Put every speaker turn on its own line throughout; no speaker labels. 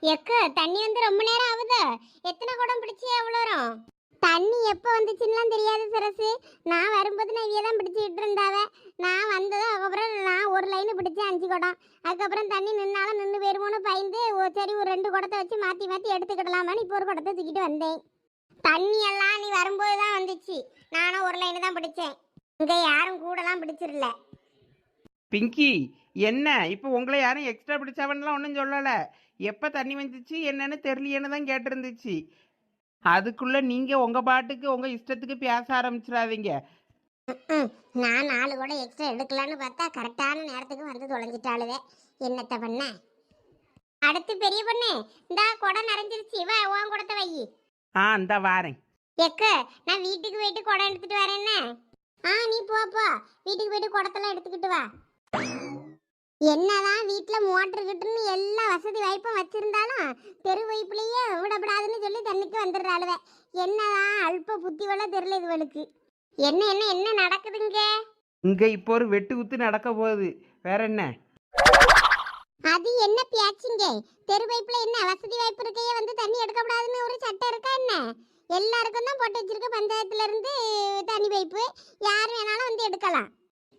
எக்க தண்ணி வந்து ரொம்ப நேரம் ஆகுதா? எத்தனை குடம் பிடிச்சி எவ்வளோ வரும்? தண்ணி எப்போ வந்துச்சுன்னுலாம் தெரியாது சரசு. நான் வரும்போது நான் இவையே தான் பிடிச்சிக்கிட்டு இருந்தாவ. நான் வந்ததும் அதுக்கப்புறம் நான் ஒரு லைன் பிடிச்சேன் 5 குடம். அதுக்கப்புறம் தண்ணி நின்னாலும் நின்று போயிருமோன்னு பயந்து சரி ஒரு 2 குடத்தை வச்சு மாற்றி மாற்றி எடுத்துக்கிடலாமான்னு இப்போ ஒரு குடத்தை தூக்கிட்டு வந்தேன். தண்ணி எல்லாம் நீ வரும்போது தான் வந்துச்சு. நானும் ஒரு லைன் தான் பிடிச்சேன். இங்கே யாரும் கூடலாம் பிடிச்சிடல.
பிங்கி, என்ன இப்போ உங்களை யாரும் எக்ஸ்ட்ரா பிடிச்சாவன்லாம் ஒன்றும் சொல்லலை. எப்போ தண்ணி வந்துச்சு என்னன்னு தெரியலையேன்னு தான் கேட்டிருந்துச்சு. அதுக்குள்ளே நீங்கள் உங்கள் பாட்டுக்கு உங்கள் இஷ்டத்துக்கு பேச ஆரம்பிச்சிடாதீங்க.
நான் 4 கூட எக்ஸ்ட்ரா எடுக்கலான்னு பார்த்தா கரெக்டான நேரத்துக்கு வந்து தொலைஞ்சிட்டாளுவே. என்னத்த பண்ண? அடுத்து பெரிய பொண்ணு, இந்தா குடம் நிறைஞ்சிருச்சு, வா உன் குடத்தை வை.
இந்த வாரேன்.
எக்க நான் வீட்டுக்கு போயிட்டு குடம் எடுத்துட்டு வரேன்னு. நீ போ போ, வீட்டுக்கு போயிட்டு குடத்தெல்லாம் எடுத்துக்கிட்டு வா. என்னதான் வீட்டில் மோட்டர் கிட்டுன்னு எல்லா வசதி வாய்ப்பும் வச்சிருந்தாலும் தெரு வைப்புலேயே விடப்படாதுன்னு சொல்லி தண்ணிக்கு வந்துடுறாளுவே. என்னதான் அல்ப புத்தி வள தெரியல இதுவளுக்கு. என்ன என்ன என்ன நடக்குதுங்க?
இங்கே இப்போ ஒரு வெட்டு குத்து நடக்க போகுது. வேற என்ன?
அது என்ன பேச்சுங்க? தெரு பைப்புல என்ன வசதி வாய்ப்பு இருக்கையே வந்து தண்ணி எடுக்கக்கூடாதுன்னு ஒரு சட்டம் இருக்கா என்ன? எல்லாருக்கும் தான் போட்டு வச்சிருக்க பஞ்சாயத்துல இருந்து தண்ணி பைப்பு. யார் வேணாலும் வந்து எடுக்கலாம்.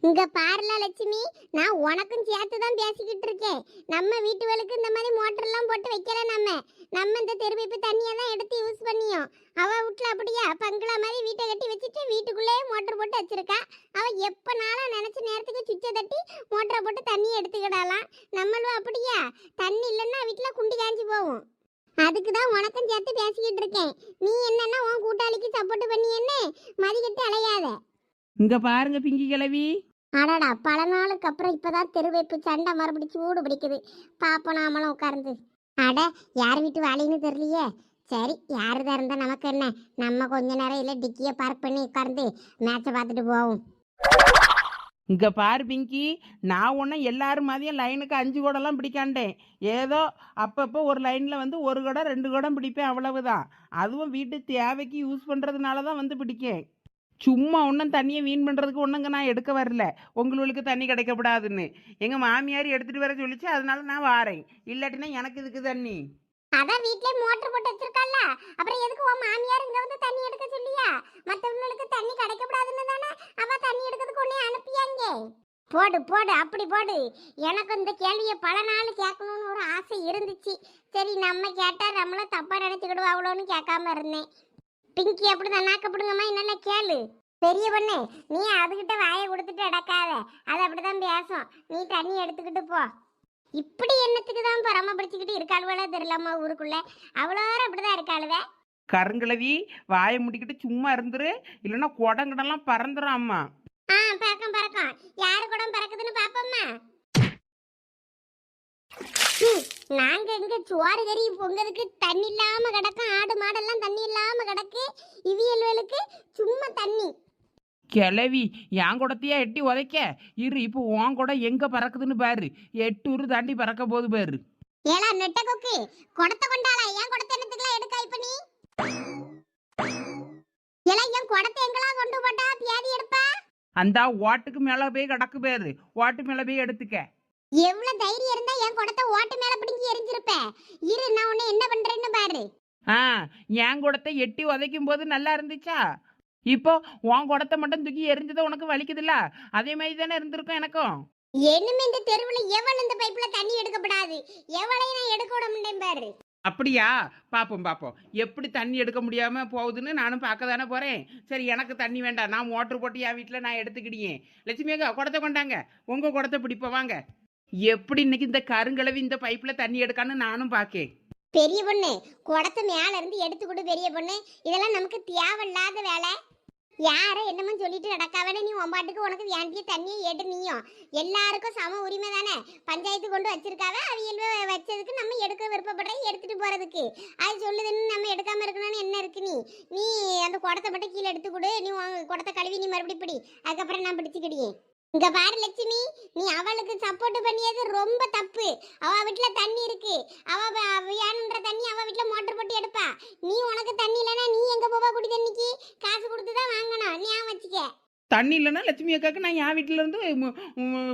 இங்க பாருல லட்சுமி, நான் உனக்கும் சேர்த்து தான் பேசிக்கிட்டு இருக்கேன். நம்ம வீட்டுகளுக்கு இந்த மாதிரி மோட்டர்லாம் போட்டு வைக்கல. நம்ம இந்த தெரு பைப்பு தண்ணியை தான் எடுத்து யூஸ் பண்ணியோம். அவ வீட்டுல அப்படியா பங்களா மாதிரி வீட்டை கட்டி வச்சுட்டு வீட்டுக்குள்ளேயே மோட்டர் போட்டு வச்சிருக்கா. அவ எப்பனாலும் நினைச்ச நேரத்துக்கு சுவிட்சை தட்டி மோட்டரை போட்டு தண்ணியை எடுத்துக்கிடலாம். நம்மளும் அப்படியா? தண்ணி இல்லைன்னா வீட்டுல குண்டி காஞ்சி போகும். அதுக்கு தான் உனக்கும் சேர்த்து பேசிக்கிட்டு இருக்கேன். நீ என்னன்னா உன் கூட்டாளிக்கு சப்போர்ட் பண்ணி என்ன மதிக்கட்டு அலையாத.
இங்கே பாருங்க பிங்கி கிழவி.
அடடா, பல நாளுக்கு அப்புறம் இப்பதான் தெருவைப்பு சண்டை மறுபடி சூடு பிடிக்குது. பாப்போம் நாமளும் உட்கார்ந்து. அட, யார் வீட்டு வேலைன்னு தெரியலையே. சரி, யாருதான் இருந்தா நமக்கு என்ன? நம்ம கொஞ்ச நேரம் இல்லை டிக்கியை பார்க் பண்ணி உட்கார்ந்து மேட்சை பார்த்துட்டு போவோம்.
இங்கே பாரு பிங்கி, நான் ஒன்றும் எல்லாரும் மாதிரியும் லைனுக்கு 5 குடம்லாம் பிடிக்காண்டேன். ஏதோ அப்பப்போ ஒரு லைனில் வந்து 1 குடம் 2 குடம் பிடிப்பேன், அவ்வளவுதான். அதுவும் வீட்டு தேவைக்கு யூஸ் பண்ணுறதுனால தான் வந்து பிடிக்கேன். சும்மா ஒன்றும் தண்ணியை வீண் பண்ணுறதுக்கு ஒன்றுங்க நான் எடுக்க வரல. உங்களுக்கு தண்ணி கிடைக்கப்படாதுன்னு எங்கள் மாமியார் எடுத்துகிட்டு வர சொல்லிச்சு, அதனால நான் வாரேன். இல்லாட்டினா எனக்கு இதுக்கு தண்ணி.
அதான் வீட்லயே மோட்டர் போட்டு வச்சிருக்கல்ல, அப்புறம் எதுக்கு உன் மாமியார் இங்க வந்து தண்ணி எடுக்க சொல்லியா? மத்தவங்களுக்கு தண்ணி கிடைக்கப்படாதுன்னு தானே அவ தண்ணி எடுக்கிறதுக்கு உன்னை அனுப்பியாங்க. போடு போடு, அப்படி போடு. எனக்கு இந்த கேள்வியை பல நாள் கேட்கணும்னு ஒரு ஆசை இருந்துச்சு. சரி, நம்ம கேட்டா நம்மள தப்பா நினைச்சுக்கிடுவாங்களோன்னு கேட்காம இருந்தேன். பிங்கி அப்படிதான் நாக்கப்படுங்கம்மா, என்னென்ன கேளு. பெரிய பொண்ணு, நீ அதுகிட்ட வாயை கொடுத்துட்டு அடக்காத. அது அப்படிதான் பேசும். நீ தண்ணி எடுத்துக்கிட்டு போ. இப்படி என்னத்துக்கு தான் பராமரிச்சுக்கிட்டு இருக்காளுவளோ தெரியலம்மா ஊருக்குள்ள. அவ்வளோ அப்படிதான் இருக்காளுவே.
கருங்கிழவி, வாயை முடிக்கிட்டு சும்மா இருந்துரு, இல்லைன்னா குடங்கிடலாம் பறந்துடும். அம்மா
பறக்கும் பறக்கும். யாரு கூட பறக்குதுன்னு பாப்போம்மா. நாங்க இங்க சோறு கறி பொங்கலுக்கு தண்ணி இல்லாம கிடக்கும். ஆடு மாடெல்லாம் தண்ணி இல்லாம கிடக்கு. இவியல்களுக்கு சும்மா தண்ணி.
கிளவி, என் குடத்தையா எட்டி உதைக்க இரு. இப்போ உன் குடம் எங்க பறக்குதுன்னு பாரு. 8 ஊர் தாண்டி பறக்க போது பாரு.
ஏலா நெட்ட கொக்கு, குடத்தை கொண்டாளா? ஏன் குடத்தை என்னத்துக்குலாம் எடுக்கா இப்ப நீ? ஏலா, என் குடத்தை எங்கெல்லாம் கொண்டு போட்டா பியாதி எடுப்பா?
அந்த ஓட்டுக்கு மேல போய் கிடக்கு பாரு. ஓட்டு மேல போய் எடுத்துக்க.
எவ்வளவு தைரியம் இருந்தா என் குடத்தை ஓட்டு மேல பிடிங்கி எரிஞ்சிருப்ப. இரு, நான் உன்னை என்ன பண்றேன்னு பாரு.
என் குடத்தை எட்டி உதைக்கும் போது நல்லா இருந்துச்சா? இப்போ உன் குடத்தை மட்டும் தூக்கி எரிஞ்சதை உனக்கு வலிக்குதுல்ல? அதே மாதிரி தானே இருந்திருக்கும் எனக்கும்.
என்னமே இந்த தெருவுல எவள் இந்த பைப்ல தண்ணி எடுக்கப்படாது. எவளையும் நான் எடுக்க விட முடியும் பாரு.
அப்படியா? பாப்போம் பாப்போம் எப்படி தண்ணி எடுக்க முடியாம போகுதுன்னு நானும் பார்க்க தானே போறேன். சரி, எனக்கு தண்ணி வேண்டாம். நான் மோட்டர் போட்டு என் வீட்டில் நான் எடுத்துக்கிட்டேன். லட்சுமி அக்கா, குடத்தை கொண்டாங்க. உங்க குடத்தை பிடிப்ப வாங்க. எப்படி இன்னைக்கு இந்த கருங்கலவி இந்த பைப்ல தண்ணி எடுக்கான்னு நானும் பார்க்கேன்.
பெரிய பொண்ணு, குடத்தை மேல இருந்து எடுத்து கொடு. பெரிய பொண்ணு, இதெல்லாம் நமக்கு தேவையில்லாத வேலை. யார என்னமோ சொல்லிட்டு நடக்காவே. நீ ஒம்பாட்டுக்கு உனக்கு வேண்டிய தண்ணியை எடு. நீயும் எல்லாருக்கும் சம உரிமை தானே. பஞ்சாயத்து கொண்டு வச்சிருக்காவ. அவியல் வச்சதுக்கு நம்ம எடுக்க விருப்பப்படுறேன், எடுத்துட்டு போறதுக்கு. அது சொல்லுதுன்னு நம்ம எடுக்காம இருக்கணும்னு என்ன இருக்கு? நீ அந்த குடத்தை மட்டும் கீழே எடுத்து கொடு. நீ குடத்தை கழுவி நீ மறுபடியும் பிடி. அதுக்கப்புறம் நான் பிடிச்சிக்கிடியேன். இங்க பாரு லட்சுமி, நீ அவளுக்கு சப்போர்ட் பண்ணியது ரொம்ப தப்பு. அவ வீட்டுல தண்ணி இருக்கு. அவ வேணுன்ற தண்ணி அவ வீட்டுல மோட்டர் போட்டு எடுப்பா. நீ உனக்கு தண்ணி இல்லைன்னா நீ எங்க போவா? குடி தண்ணிக்கு காசு கொடுத்துதான் வாங்கணும். ஞாபகம் வச்சுக்க.
தண்ணி இல்லைன்னா லட்சுமி அக்காவுக்கு நான் என் வீட்டில இருந்து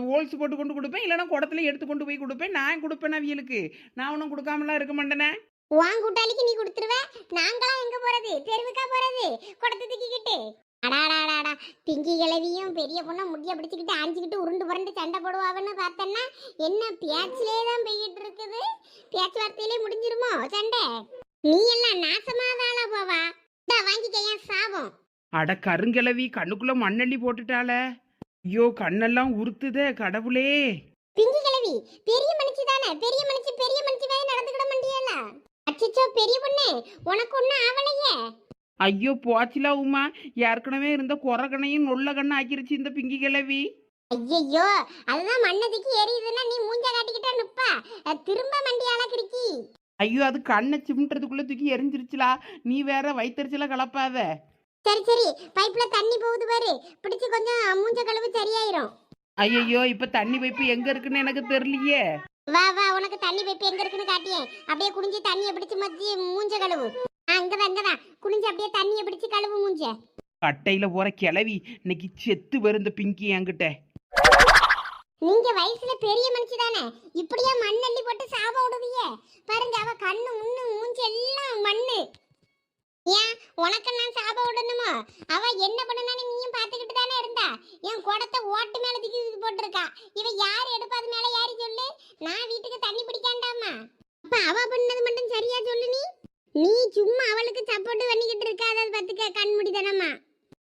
ஹோல்ஸ் போட்டு கொண்டு கொடுப்பேன், இல்லைன்னா குடத்துல எடுத்து கொண்டு போய் கொடுப்பேன். நான் கொடுப்பேன் அவியலுக்கு. நான் ஒன்றும் கொடுக்காமலாம் இருக்க மாட்டேனே.
உன் கூட்டாளிக்கு நீ கொடுத்துருவ, நாங்களாம் எங்க போறது? தெருவுக்கா போறது? குடத்தை தூக்கிக்கிட்டு? அடாடாடாடா, பிங்கி கிழவியும் பெரிய பொண்ணா முடிய பிடிச்சிக்கிட்டு ஆஞ்சிக்கிட்டு உருண்டு புரண்டு சண்டை போடுவாங்கன்னு பார்த்தேன்னா என்ன பேச்சிலே தான் பெய்யிட்டு இருக்குது. பேச்சுவார்த்தையிலே முடிஞ்சிருமோ சண்டை? நீ எல்லாம் நாசமாதாளா போவா. வாங்கிக்க என் சாபம்.
அட கருங்கிழவி, கண்ணுக்குள்ள மண்ணள்ளி போட்டுட்டாள. ஐயோ, கண்ணெல்லாம் உறுத்துதே கடவுளே.
பிங்கி கிழவி பெரிய மனுஷி தானே, பெரிய மனுஷி வேற நடந்துக்கிட மாட்டியல. அச்சச்சோ பெரிய பொண்ணு, உனக்கு ஒன்னும் ஆவலையே.
ஐயோ போச்சிலா உமா, ஏற்கனவே இருந்த குறகனையும் நொல்ல கண்ணு ஆக்கிருச்சு இந்த பிங்கி கிழவி.
ஐயையோ, அதுதான் மண்ணதுக்கு எரியுதுன்னா நீ மூஞ்ச காட்டிக்கிட்டா நிப்பா. திரும்ப மண்டியால கிறுக்கி.
ஐயோ, அது கண்ணை சிமிட்டுறதுக்குள்ள தூக்கி எரிஞ்சிருச்சுலா. நீ வேற வயிற்றுல கலப்பாத.
சரி சரி, பைப்ல தண்ணி போகுது பாரு, பிடிச்சு கொஞ்சம் மூஞ்ச கழுவு சரியாயிரும்.
ஐயோ, இப்ப தண்ணி பைப்பு எங்க இருக்குன்னு எனக்கு தெரியலையே.
வா வா, உனக்கு தண்ணி பைப்பு எங்க இருக்குன்னு காட்டியேன். அப்படியே குனிஞ்சு தண்ணியை பிடிச்சு மத்தி மூஞ்ச கழுவு. அங்கதான் குனிஞ்சு அப்படியே தண்ணியை பிடிச்சு கழுவு மூஞ்ச.
கட்டையில போற கிளவி இன்னைக்கு செத்து வரும் இந்த பிங்கி என்கிட்ட.
நீங்க வயசுல பெரிய மனுஷி தானே, இப்படியா மண்ணள்ளி போட்டு சாப விடுவியே? பாருங்க, அவ கண்ணு முன்னு மூஞ்சி எல்லாம் மண்ணு. ஏன் உனக்கு நான் சாப விடணுமோ? அவ என்ன பண்ணனான்னு நீயும் பாத்துக்கிட்டு தானே இருந்தா. என் குடத்தை ஓட்டு மேல தூக்கி போட்டிருக்கா. இவ யாரு எடுப்பாது மேல யாரு சொல்லு? நான் வீட்டுக்கு தண்ணி பிடிக்காண்டாமா? அப்ப அவ பண்ணது மட்டும் சரியா சொல்லு. நீ சும்மா அவளுக்கு சப்போர்ட் பண்ணிக்கிட்டு இருக்காத பத்துக்க கண்முடிதானம்மா.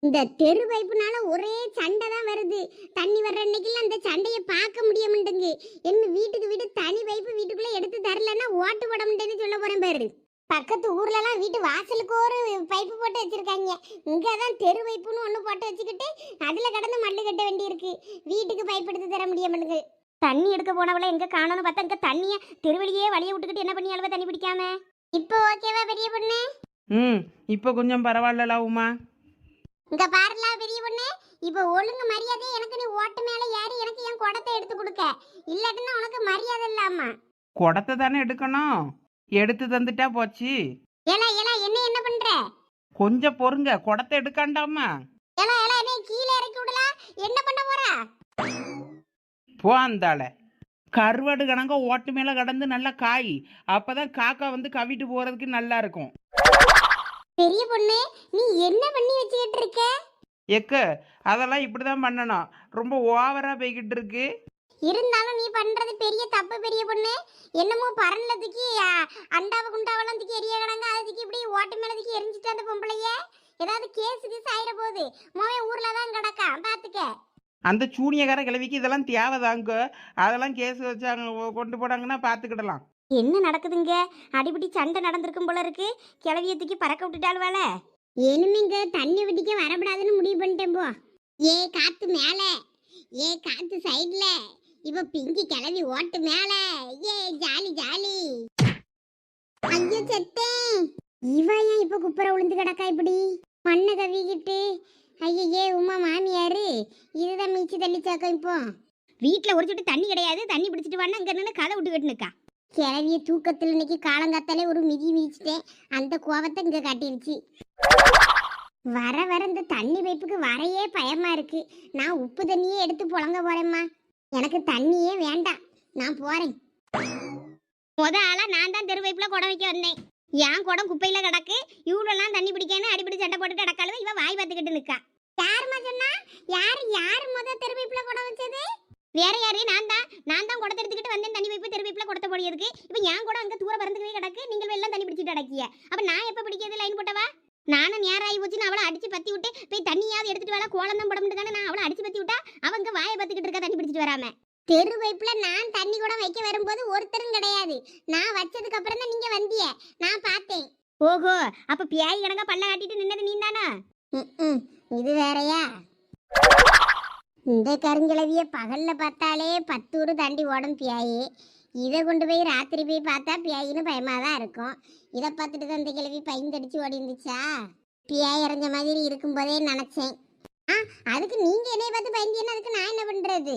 இந்த தெரு பைப்புனால ஒரே சண்டை தான் வருது. தண்ணி வர்ற அன்னைக்குல அந்த சண்டையை பார்க்க முடிய மாட்டேங்கு. என்ன வீட்டுக்கு வீடு தனி பைப்பு வீட்டுக்குள்ள எடுத்து தரலன்னா ஓட்டு போட முடியும்னு சொல்ல போறேன் பாரு. பக்கத்து ஊர்லலாம் வீட்டு வாசலுக்கு ஒரு பைப்பு போட்டு வச்சிருக்காங்க. இங்கதான் தெரு பைப்புன்னு ஒண்ணு போட்டு வச்சுக்கிட்டு அதுல கடந்து மல்லு கட்ட வேண்டி இருக்கு. வீட்டுக்கு பைப் எடுத்து தர முடிய மாட்டேங்குது. தண்ணி எடுக்க போனவள எங்க காணோன்னு பார்த்தா இங்க தண்ணிய தெருவழியே வழிய விட்டுக்கிட்டு என்ன பண்ணி அளவ தண்ணி பிடிக்காம. இப்போ ஓகேவா பெரிய பொண்ணு?
இப்போ கொஞ்சம் பரவாயில்லலா உமா.
இங்க பாருலா பெரிய பொண்ணு, இப்போ ஒழுங்கு மரியாதை எனக்கு. நீ ஓட்டு மேல ஏறி எனக்கு என் குடத்தை எடுத்து கொடுக்க, இல்லாட்டினா உனக்கு மரியாதை இல்லாமா.
குடத்தை தானே எடுக்கணும், எடுத்து தந்துட்டா போச்சு.
ஏலா ஏலா, என்ன பண்ற?
கொஞ்சம் பொறுங்க, குடத்தை எடுக்காண்டாமா.
ஏலா ஏலா, நீ கீழே இறக்கி விடலா. என்ன பண்ண போறா?
போ அந்தால. கருவாடு கணங்க ஓட்டு மேல கடந்து நல்லா காய், அப்பதான் காக்கா வந்து கவிட்டு போறதுக்கு நல்லா இருக்கும்.
பெரிய பொண்ணு, நீ என்ன பண்ணி வச்சுக்கிட்டு இருக்க?
எக்க, அதெல்லாம் இப்படிதான் பண்ணணும். ரொம்ப ஓவரா போய்கிட்டு இருக்கு.
இருந்தாலும் நீ பண்றது பெரிய தப்பு பெரிய பொண்ணு. என்னமோ பரன்ல தூக்கி அண்டாவை குண்டாவெல்லாம் தூக்கி எரிய கிடங்க, அதை தூக்கி இப்படி ஓட்டு மேல தூக்கி எரிஞ்சிட்டு அந்த பொம்பளைய ஏதாவது கேஸுக்கு ஆயிட போகுது. மோவன் ஊர்ல தான் கிடக்கா, பாத்துக்க.
அந்த சூனியக்கார கிழவிக்கு இதெல்லாம் தேவைதாங்க. அதெல்லாம் கேஸ் வச்சாங்க கொண்டு போனாங்கன்னா பாத்துக்கிடலாம்.
என்ன நடக்குதுங்க? அடிபடி சண்டை நடந்திருக்கும் போல இருக்கு. கிளவிய தூக்கி பறக்க விட்டுட்டாள் வேலை. இனிமேங்க தண்ணி விட்டிக்க வரக்கூடாதுன்னு முடிவு பண்ணிட்டேன். போ ஏ காத்து மேல, ஏ காத்து சைடுல, இப்ப பிங்கி கிளவி ஓட்டு மேல. ஏ ஜாலி ஜாலி. ஐயோ செத்தேன். இவ ஏன் இப்ப குப்புற விழுந்து கிடக்கா இப்படி மண்ணை கவிக்கிட்டு? ஐயே உமா மாமியாரு இதுதான் மீச்சு தள்ளி சாக்கம். இப்போ வீட்டுல ஒரு சொட்டு தண்ணி கிடையாது. தண்ணி பிடிச்சிட்டு வானா இங்க நின்று கதை விட்டுக்கிட்டு நிக்கா. கிளவிய தூக்கத்தில் இன்னைக்கு காலங்காத்தாலே ஒரு மிதி மிதிச்சிட்டேன். அந்த கோவத்தை இங்க காட்டிருச்சு. வர வர இந்த தண்ணி பைப்புக்கு வரையே பயமா இருக்கு. நான் உப்பு தண்ணியே எடுத்து புழங்க போறேம்மா. எனக்கு தண்ணியே வேண்டாம், நான் போறேன். முத ஆளா நான் தான் தெரு பைப்புல குடம் வைக்க வந்தேன். என் குடம் குப்பையில கிடக்கு. இவ்வளோலாம் தண்ணி பிடிக்கணும் அடிப்படி சட்டை போட்டுட்டு கிடக்காலும் இவ வாய் பார்த்துக்கிட்டு நிக்கா. யாருமா சொன்னா? யாரு முத தெரு பைப்புல குடம் வச்சது? வேற யாரு? நான் தான் குடத்தை எடுத்துக்கிட்டு வந்தேன். தண்ணி பைப்பு தெரு பைப்புல குடத்தை போடியதுக்கு. இப்ப என் குடம் அங்க தூர பறந்துக்கவே கிடக்கு. நீங்கள் எல்லாம் தண்ணி பிடிச்சிட்டு அடக்கிய. அப்ப நான் எப்ப பிடிக்கிறது? லைன் போட்டவா? நானும் நேரம் ஆகி போச்சுன்னு அவளை அடிச்சு பத்தி விட்டு போய் தண்ணியாவது எடுத்துட்டு வரலாம். கோலம் தான் போட முடியாது. நான் அவளை அடிச்சு பத்தி விட்டா அவங்க வாயை பத்திக்கிட்டு இருக்கா தண்ணி பிடிச்சிட்டு வராம. தெரு பைப்புல நான் தண்ணி கூட வைக்க வரும்போது ஒருத்தரும் கிடையாது. நான் வச்சதுக்கு அப்புறம் தான் நீங்க வந்திய, நான் பார்த்தேன். ஓஹோ, அப்ப பியாய் கணக்கா பல்ல காட்டிட்டு நின்னது நீ தானா? இது வேறயா? இந்த கருங்கிழவிய பகல்ல பார்த்தாலே 10 ஊர் தாண்டி ஓடும் பியாயி. இதை கொண்டு போய் ராத்திரி போய் பார்த்தா பியாயின்னு பயமாதான் இருக்கும். இதை பார்த்துட்டு தான் இந்த கிழவி பயந்தடிச்சு ஓடி இருந்துச்சா? பியாய் இறஞ்ச மாதிரி இருக்கும்போதே நினைச்சேன். அதுக்கு நீங்க என்னைய பார்த்து பயந்தீங்கன்னா அதுக்கு நான் என்ன பண்றது?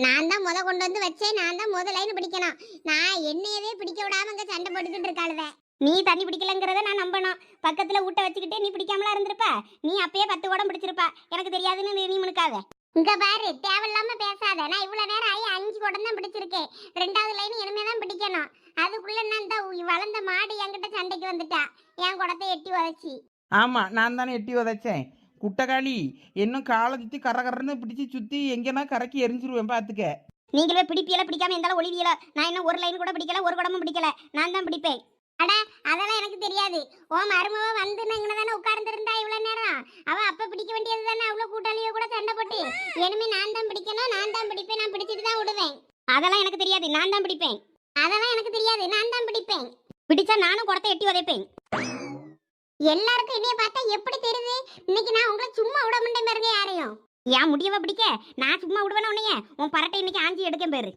நான் தான் கொண்டு வந்து வச்சேன். நான் தான் லைன் பிடிக்கணும். நான் என்னையவே பிடிக்க விடாம அங்க சண்டை போட்டுக்கிட்டு இருக்காளுவே. நீ தண்ணி பிடிக்கலங்கிறத நான் நம்பணும். பக்கத்துல ஊட்ட வச்சுக்கிட்டே நீ பிடிக்காமலா இருந்திருப்ப. நீ அப்பயே 10 குடம் பிடிச்சிருப்ப. எனக்கு தெரியாதுன்னு நீ முணுக்காத. இங்க பாரு, தேவையில்லாம பேசாத. நான் இவ்வளவு நேரம் ஆகி 5 குடம் தான் பிடிச்சிருக்கேன். 2வது லைன் இனிமே தான் பிடிக்கணும். அதுக்குள்ள நான் இந்த வளர்ந்த மாடு என்கிட்ட சண்டைக்கு வந்துட்டா. என் குடத்தை எட்டி உதைச்சி.
ஆமாம், நான் தானே எட்டி உதைச்சேன். குட்டகாளி, இன்னும் காலை சுற்றி கரன்னு பிடிச்சி சுற்றி எங்கேனா கரைக்கி எரிஞ்சிருவேன் பார்த்துக்க.
நீங்களே பிடிப்பியல பிடிக்காம இருந்தாலும் ஒளிவியல. நான் இன்னும் ஒரு லைன் கூட பிடிக்கல, ஒரு குடமும் பிடிக்கல. நான் தான் பிடிப்பேன். அட, அதெல்லாம் எனக்கு தெரியாது. ஓ மருமவ வந்து இங்கே தானே உட்கார்ந்துருந்தா இவ்வளவு நேரம். அவ அப்ப பிடிக்க வேண்டியது தானே. அவ்வளவு கூட்டாளியோ கூட சண்டை போட்டு இனிமே நான் தான் பிடிக்கணும், நான் தான் பிடிப்பேன், நான் பிடிச்சிட்டு தான் விடுவேன். அதெல்லாம் எனக்கு தெரியாது, நான் தான் பிடிப்பேன். அதெல்லாம் எனக்கு தெரியாது, நான் தான் பிடிப்பேன். பிடிச்சா நானும் குடத்தை எட்டி உதைப்பேன். எல்லாருக்கும் என்னைய பார்த்தா எப்படி தெரியுது? இன்னைக்கு நான் உங்களை சும்மா விட மாட்டேன் பாருங்க யாரையும். ஏன் முடியவா பிடிக்க? நான் சும்மா விடுவேன உன்னைய? உன் பரட்டை இன்னைக்கு ஆஞ்சி எடுக்க பேரு.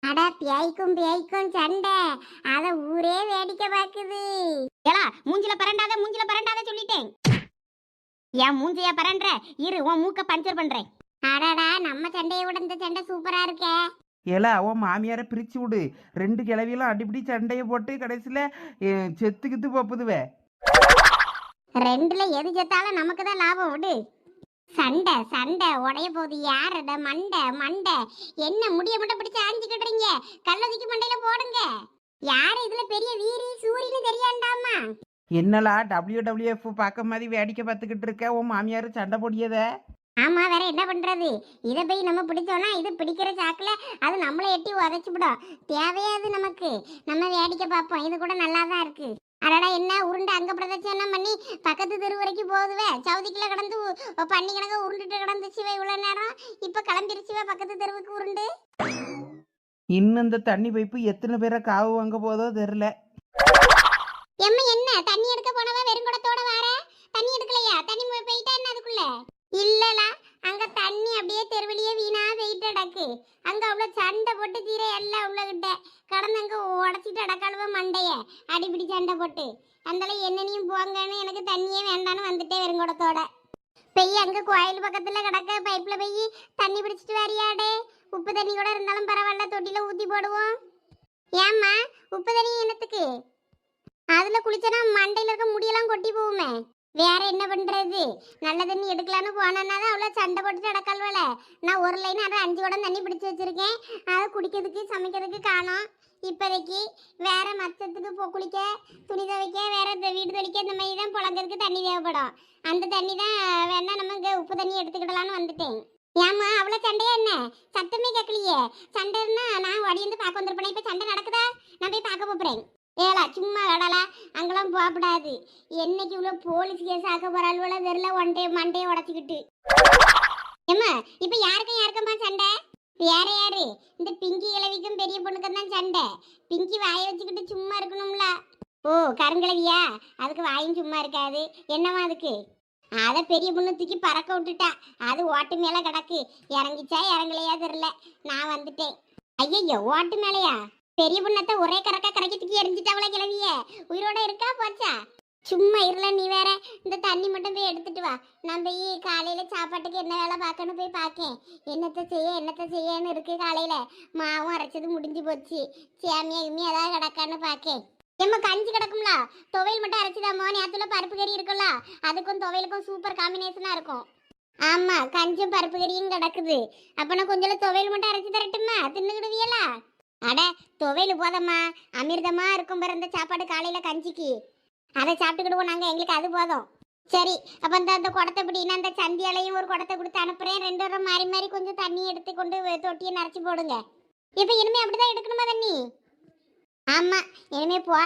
அட, பேய்க்கும் சண்டை. அத ஊரே வேடிக்கை பாக்குது. ஏலா, மூஞ்சில பரண்டாத சொல்லிட்டேன். ஏன் மூஞ்சியா பரண்ற? இரு, உன் மூக்க பஞ்சர் பண்றேன். அடடா, நம்ம சண்டையை விட இந்த சண்டை சூப்பரா இருக்கே.
ஏலா, அவன் மாமியாரை பிரித்து விடு. 2 கிளவியெல்லாம் அடிப்படி சண்டையை போட்டு கடைசியில் செத்துக்கித்து போப்புதுவே.
2ல எது செத்தாலும் நமக்கு தான் லாபம். விடு. சண்டை உடைய போகுது. யாரட மண்டை என்ன முடிய மட்டும் பிடிச்சு ஆஞ்சிக்கிட்டுறீங்க? கல்லதிக்கு மண்டையில போடுங்க. யாரு இதுல பெரிய வீரி சூரியன்னு தெரியாண்டாமா?
என்னலா WWF பார்க்க மாதிரி வேடிக்கை பார்த்துக்கிட்டு இருக்க? உன் மாமியார் சண்டை போடியத?
ஆமா, வேற என்ன பண்றது? இதை போய் நம்ம பிடிச்சோம்னா இது பிடிக்கிற சாக்குல அது நம்மளை எட்டி உதைச்சுவிடும். தேவையாது நமக்கு. நம்ம வேடிக்கை பார்ப்போம். இது கூட நல்லா தான் இருக்கு. அடடா, என்ன உருண்டை அங்க பிரதட்சணம் பண்ணி பக்கத்து தெரு வரைக்கும் போகுதுவே. சவுதிக்குள்ள கடந்து பண்ணி கணக்க உருண்டுட்டு கிடந்துச்சுவே இவ்வளவு நேரம். இப்ப கிளம்பிருச்சுவே பக்கத்து தெருவுக்கு உருண்டு.
இன்னும் இந்த தண்ணி பைப்பு எத்தனை பேரை காவு வாங்க போதோ தெரில.
எம்மா, என்ன தண்ணி எடுக்க போனவா வெறும் குடத்தோட வார? தண்ணி எடுக்கலையா? தண்ணி போயிட்டா என்ன அதுக்குள்ள? இல்லலா, அங்க தண்ணி அப்படியே தெருவிலேயே வீணா போயிட்டு அடக்கு. அங்க அவ்வளவு சண்டை போட்டு தீர எல்லாம் உள்ளகிட்ட கடந்து அங்க உடச்சிட்டு அடக்காளுவ மண்டைய அடிப்பிடி சண்டை போட்டு. அந்தால என்னனையும் போங்கன்னு எனக்கு தண்ணியே வேண்டான்னு வந்துட்டே வெறும் குடத்தோட. பெய் அங்க கோயில் பக்கத்துல கிடக்க பைப்ல போய் தண்ணி பிடிச்சிட்டு வரியாடே. உப்பு தண்ணி கூட இருந்தாலும் பரவாயில்ல, தொட்டில ஊத்தி போடுவோம். ஏம்மா, உப்பு தண்ணி என்னத்துக்கு? அதுல குளிச்சனா மண்டையில இருக்க முடியெல்லாம் கொட்டி போகுமே. வேற என்ன பண்றது? நல்ல தண்ணி எடுக்கலான்னு போனாதான் அவ்வளவு சண்டை போட்டுட்டு அடக்கல்வல. நான் ஒரு லைன் அதை 5 குடம் தண்ணி பிடிச்சு வச்சிருக்கேன். அதை குடிக்கிறதுக்கு சமைக்கிறதுக்கு காணோம். இப்போதைக்கு வேற மச்சத்துக்கு குளிக்க, துணி துவைக்க, வேற வீடு தொளிக்க, இந்த மாதிரி தான் புழங்கிறதுக்கு தண்ணி தேவைப்படும். அந்த தண்ணி தான் வேணா நம்ம இங்கே உப்பு தண்ணி எடுத்துக்கிடலான்னு வந்துட்டேன். ஏம்மா, அவ்வளோ சண்டையா என்ன? சத்தமே கேட்கலையே. சண்டைன்னா நான் ஓடிந்து பார்க்க வந்துருப்பேன். இப்போ சண்டை நடக்குதா? நான் போய் பார்க்க போகிறேன். ஏலா, சும்மா விடலா, அங்கெல்லாம் போகக்கூடாது. என்னைக்கு இவ்வளோ போலீஸ் கேஸ் ஆக்க போறாள் தெரியல. மண்டையை உடச்சிக்கிட்டு. ஏம்மா, இப்போ யாருக்கும்மா சண்டை? வேற யாரு? இந்த பிங்கி இளவிக்கும் பெரிய பொண்ணுக்கும் தான் சண்டை. பிங்கி வாயை வச்சுக்கிட்டு சும்மா இருக்கணும்ல. ஓ, கருங்கிழவியா? அதுக்கு வாயும் சும்மா இருக்காது. என்னவா அதுக்கு? அதை பெரிய பொண்ணு தூக்கி பறக்க விட்டுட்டா. அது ஓட்டு மேல கிடக்கு. இறங்கிச்சா இறங்கலையா தெரியல. நான் வந்துட்டேன். ஐயோ, ஓட்டு மேலையா? பெரிய பொண்ணத்தை ஒரே கறக்க கரைக்கி தூக்கி எரிஞ்சிட்டாவள கிளவிய. உயிரோட இருக்கா போச்சா? சும்மா இருல நீ வேற. இந்த தண்ணி மட்டும் போய் எடுத்துட்டு வா. நான் போய் காலையில சாப்பாட்டுக்கு என்ன வேலை பார்க்கணும் போய் பார்க்கேன். என்னத்தை செய்யன்னு இருக்கு. காலையில மாவும் அரைச்சது முடிஞ்சு போச்சு. சேமியா கிமியா ஏதாவது கிடக்கான்னு பார்க்கேன். எம்மா, கஞ்சி கிடக்கும்ல, துவையல் மட்டும் அரைச்சிதாமோ. நேரத்துல பருப்பு கறி இருக்குல்ல, அதுக்கும் துவையலுக்கும் சூப்பர் காம்பினேஷனா இருக்கும். ஆமா, கஞ்சும் பருப்பு கறியும் கிடக்குது. அப்ப நான் கொஞ்சம் துவையல் மட்டும் அரைச்சி தரட்டுமா? தின்னுக்கிடுவியலா? அட, துவையல் போதம்மா. அமிர்தமா இருக்கும் பிறந்த சாப்பாடு காலையில கஞ்சிக்கு. அதை சாப்பிட்டுக்கிடுவோம் நாங்க. எங்களுக்கு அது போதும். சரி, அப்ப அந்த குடத்தை பிடினா அந்த சந்தியாலையும் ஒரு குடத்தை கொடுத்து அனுப்புறேன். 2 பேரும் மாறி மாறி கொஞ்சம் தண்ணி எடுத்து கொண்டு தொட்டியை நிறச்சி போடுங்க. இப்ப இனிமே அப்படிதான் எடுக்கணுமா தண்ணி? ஆமா, இனிமே